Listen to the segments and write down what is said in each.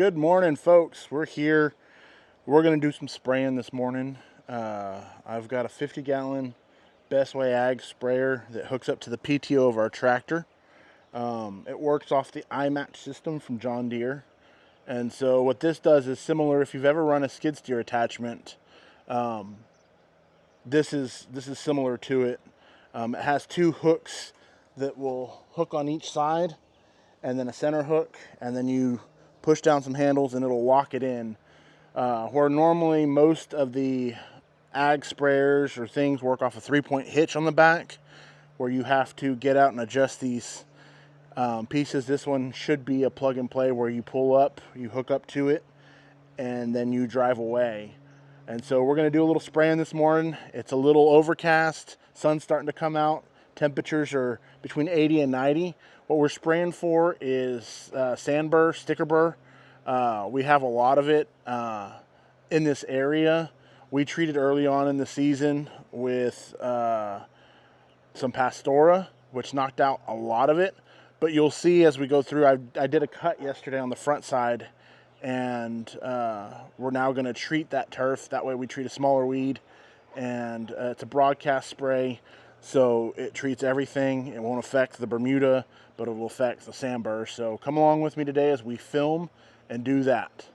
Good morning, folks. We're here. We're going to do some spraying this morning. I've got a 50-gallon Best Way Ag sprayer that hooks up to the PTO of our tractor. It works off the iMatch system from John Deere. And so what this does is similar. If you've ever run a skid steer attachment, this is similar to it. It has two hooks that will hook on each side, and then a center hook, and then you push down some handles and it'll lock it in. Where normally most of the ag sprayers or things work off a 3-point hitch on the back, where you have to get out and adjust these pieces. This one should be a plug and play where you pull up, you hook up to it, and then you drive away. And so we're going to do a little spraying this morning. It's a little overcast, sun's starting to come out, temperatures are between 80 and 90. What we're spraying for is sand burr, sticker burr. We have a lot of it in this area. We treated early on in the season with some Pastora, which knocked out a lot of it. But you'll see as we go through, I did a cut yesterday on the front side, and we're now going to treat that turf. That way we treat a smaller weed, and it's a broadcast spray. So it treats everything. It won't affect the Bermuda, but it will affect the sand burr. So come along with me today as we film and do that.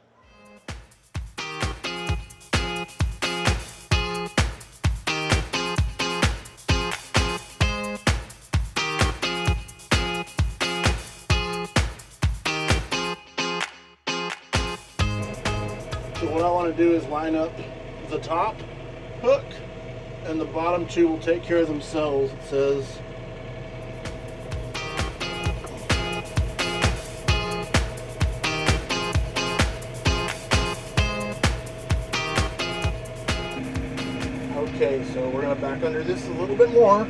So what I want to do is line up the top hook, and the bottom two will take care of themselves, it says. Okay, so we're going to back under this a little bit more.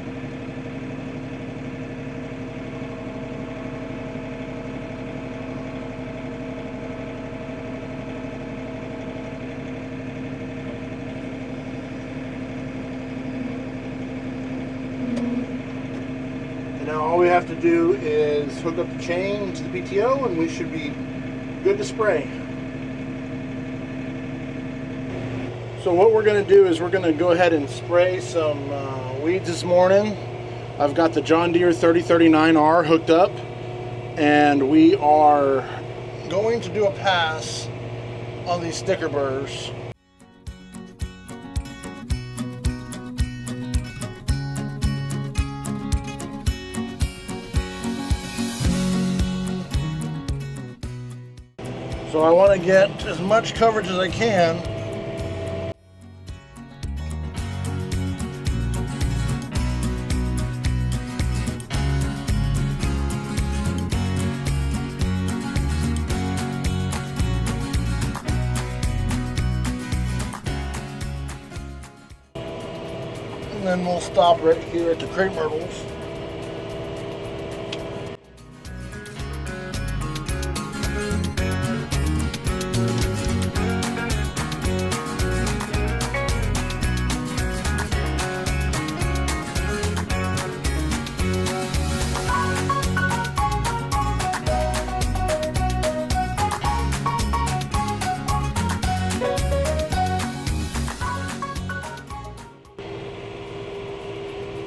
Now all we have to do is hook up the chain to the PTO and we should be good to spray. So what we're going to do is we're going to go ahead and spray some weeds this morning. I've got the John Deere 3039R hooked up, and we are going to do a pass on these sticker burrs. So I want to get as much coverage as I can. And then we'll stop right here at the crepe myrtles.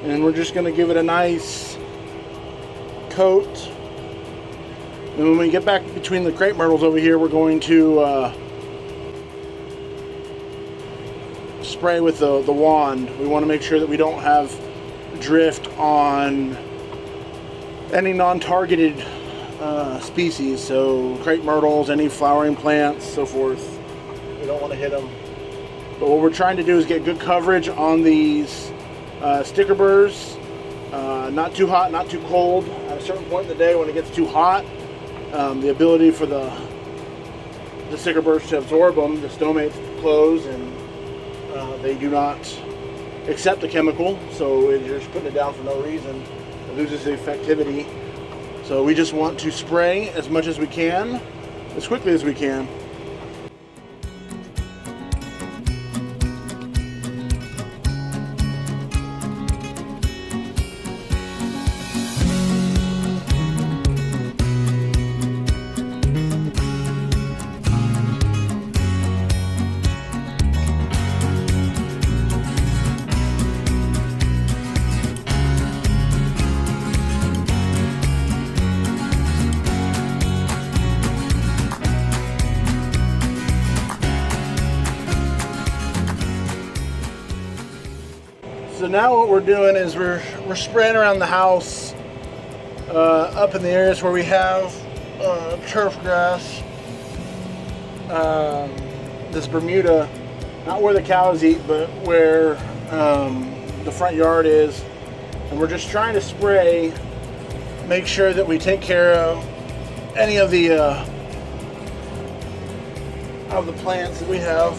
And we're just going to give it a nice coat. And when we get back between the crepe myrtles over here, we're going to spray with the wand. We want to make sure that we don't have drift on any non-targeted species. So crepe myrtles, any flowering plants, so forth. We don't want to hit them. But what we're trying to do is get good coverage on these sticker burrs, not too hot, not too cold. At a certain point in the day when it gets too hot, the ability for the sticker burrs to absorb them, the stomates close, and they do not accept the chemical, so you're just putting it down for no reason. It loses the effectivity. So we just want to spray as much as we can, as quickly as we can. now what we're doing is we're spraying around the house, up in the areas where we have turf grass, this Bermuda, not where the cows eat, but where the front yard is. And we're just trying to spray, make sure that we take care of any of the plants that we have.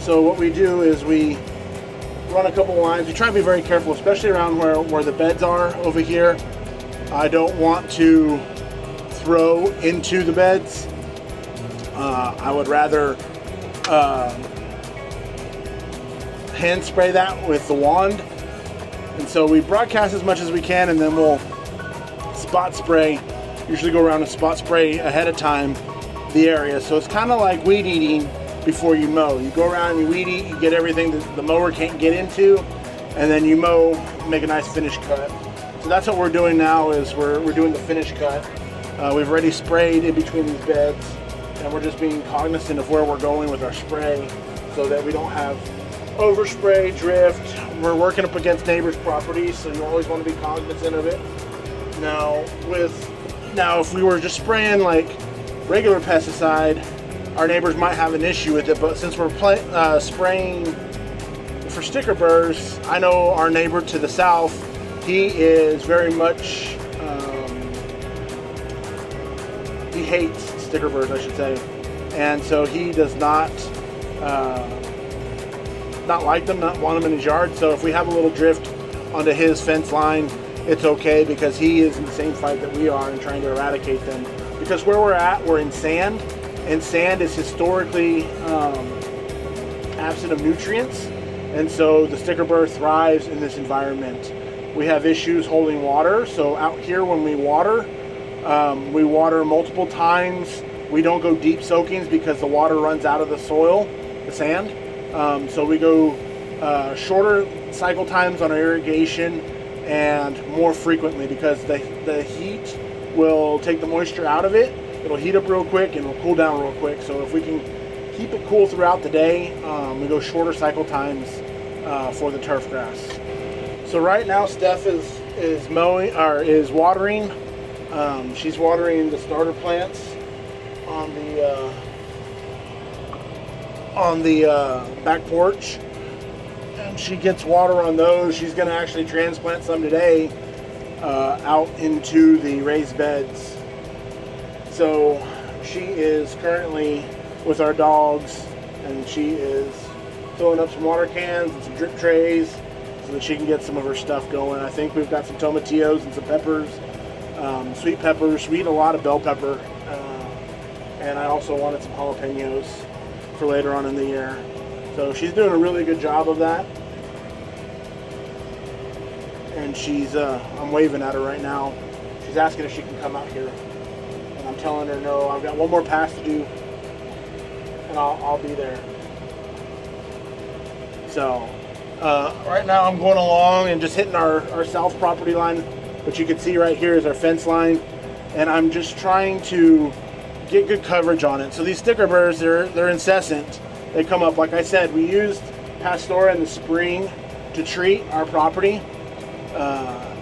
So what we do is we run a couple lines. We try to be very careful, especially around where the beds are over here. I don't want to throw into the beds. I would rather hand spray that with the wand. And so we broadcast as much as we can, and then we'll spot spray, usually go around and spot spray ahead of time the area. So it's kind of like weed eating before you mow. You go around and you weed eat, you get everything that the mower can't get into, and then you mow, make a nice finish cut. So that's what we're doing now, is we're doing the finish cut. We've already sprayed in between these beds, and we're just being cognizant of where we're going with our spray so that we don't have overspray, drift. We're working up against neighbors' properties, so you always want to be cognizant of it. Now if we were just spraying like regular pesticide, our neighbors might have an issue with it, but since we're spraying for sticker burrs, I know our neighbor to the south, he is very much, he hates sticker burrs, I should say, and so he does not like them, not want them in his yard. So if we have a little drift onto his fence line, it's okay, because he is in the same fight that we are in trying to eradicate them. Because where we're at, we're in sand, and sand is historically absent of nutrients, and so the sticker burr thrives in this environment. We have issues holding water, so out here when we water multiple times. We don't go deep soakings because the water runs out of the soil, the sand. So we go shorter cycle times on our irrigation and more frequently, because the heat will take the moisture out of it. It'll heat up real quick and it'll cool down real quick. So if we can keep it cool throughout the day, we go shorter cycle times for the turf grass. So right now Steph is mowing, or is watering. She's watering the starter plants on the back porch, and she gets water on those. She's going to actually transplant some today out into the raised beds. So she is currently with our dogs, and she is filling up some water cans and some drip trays so that she can get some of her stuff going. I think we've got some tomatillos and some peppers, sweet peppers. We eat a lot of bell pepper, and I also wanted some jalapenos for later on in the year. So she's doing a really good job of that. And she's, I'm waving at her right now. She's asking if she can come out here. And I'm telling her no, I've got one more pass to do, and I'll be there. So, right now I'm going along and just hitting our south property line. What you can see right here is our fence line. And I'm just trying to get good coverage on it. So these sticker burrs, they're incessant. They come up. Like I said, we used Pastora in the spring to treat our property,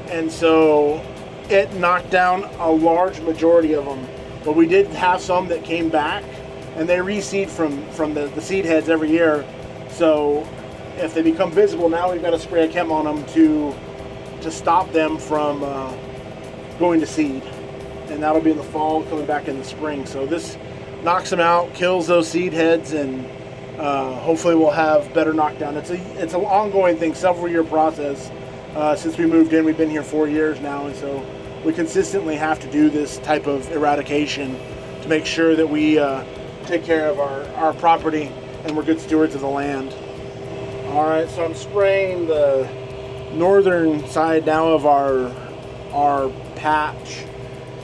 and so it knocked down a large majority of them. But we did have some that came back, and they reseed from the seed heads every year. So if they become visible, now we've got to spray a chem on them to stop them from going to seed. And that'll be in the fall, coming back in the spring. So this knocks them out, kills those seed heads, and hopefully we'll have better knockdown. It's an ongoing thing, several year process. Since we moved in, we've been here 4 years now, and so we consistently have to do this type of eradication to make sure that we take care of our property and we're good stewards of the land. All right, so I'm spraying the northern side now of our patch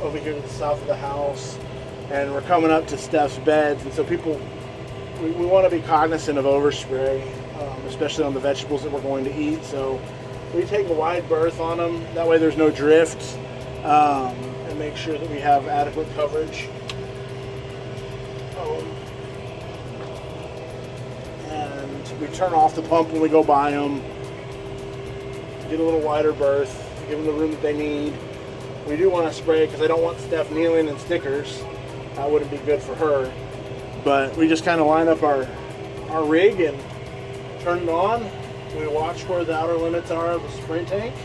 over here to the south of the house, and we're coming up to Steph's beds. And so we want to be cognizant of overspray, especially on the vegetables that we're going to eat. So we take a wide berth on them, that way there's no drift, and make sure that we have adequate coverage. we turn off the pump when we go by them, get a little wider berth, give them the room that they need. We do want to spray because I don't want Steph kneeling in stickers. That wouldn't be good for her. But we just kind of line up our rig and turn it on. We watch where the outer limits are of the spray tank.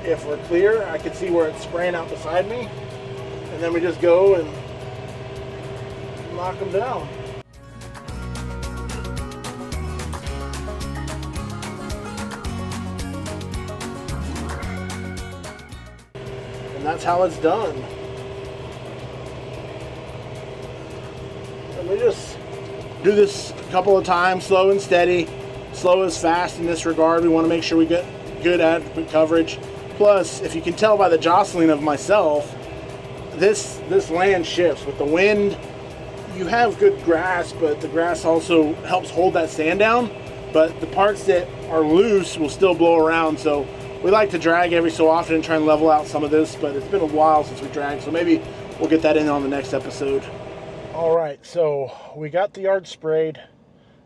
If we're clear, I can see where it's spraying out beside me. And then we just go and knock them down. And that's how it's done. And we just do this a couple of times, slow and steady. Slow is fast in this regard. We want to make sure we get good adequate coverage. Plus, if you can tell by the jostling of myself, this land shifts. With the wind, you have good grass, but the grass also helps hold that sand down. But the parts that are loose will still blow around. So we like to drag every so often and try and level out some of this, but it's been a while since we dragged, so maybe we'll get that in on the next episode. All right, so we got the yard sprayed.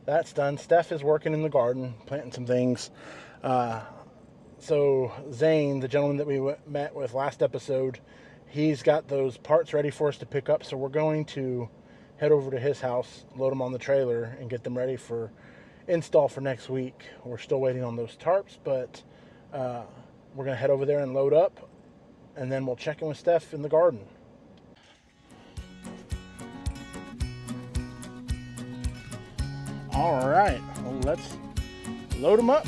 That's done. Steph is working in the garden, planting some things. So Zane, the gentleman that we met with last episode, he's got those parts ready for us to pick up. So we're going to head over to his house, load them on the trailer, and get them ready for install for next week. We're still waiting on those tarps, but we're going to head over there and load up, and then we'll check in with Steph in the garden. All right, well, let's load them up.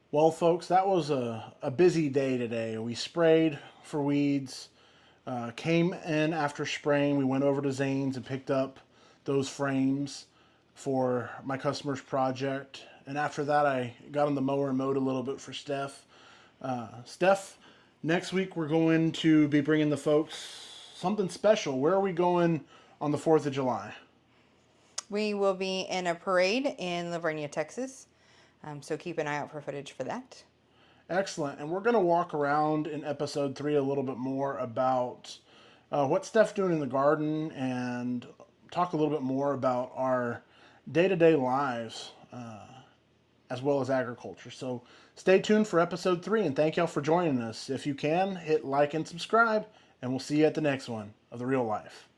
Well, folks, that was a busy day today. We sprayed for weeds, came in after spraying. We went over to Zane's and picked up those frames for my customer's project. And after that, I got on the mower and mowed a little bit for Steph. Steph, next week we're going to be bringing the folks something special. Where are we going on the 4th of July? We will be in a parade in Lavernia, Texas. So keep an eye out for footage for that. Excellent. And we're going to walk around in episode 3 a little bit more about what Steph's doing in the garden and talk a little bit more about our day-to-day lives as well as agriculture. So stay tuned for episode 3, and thank y'all for joining us. If you can, hit like and subscribe, and we'll see you at the next one of The Real Life.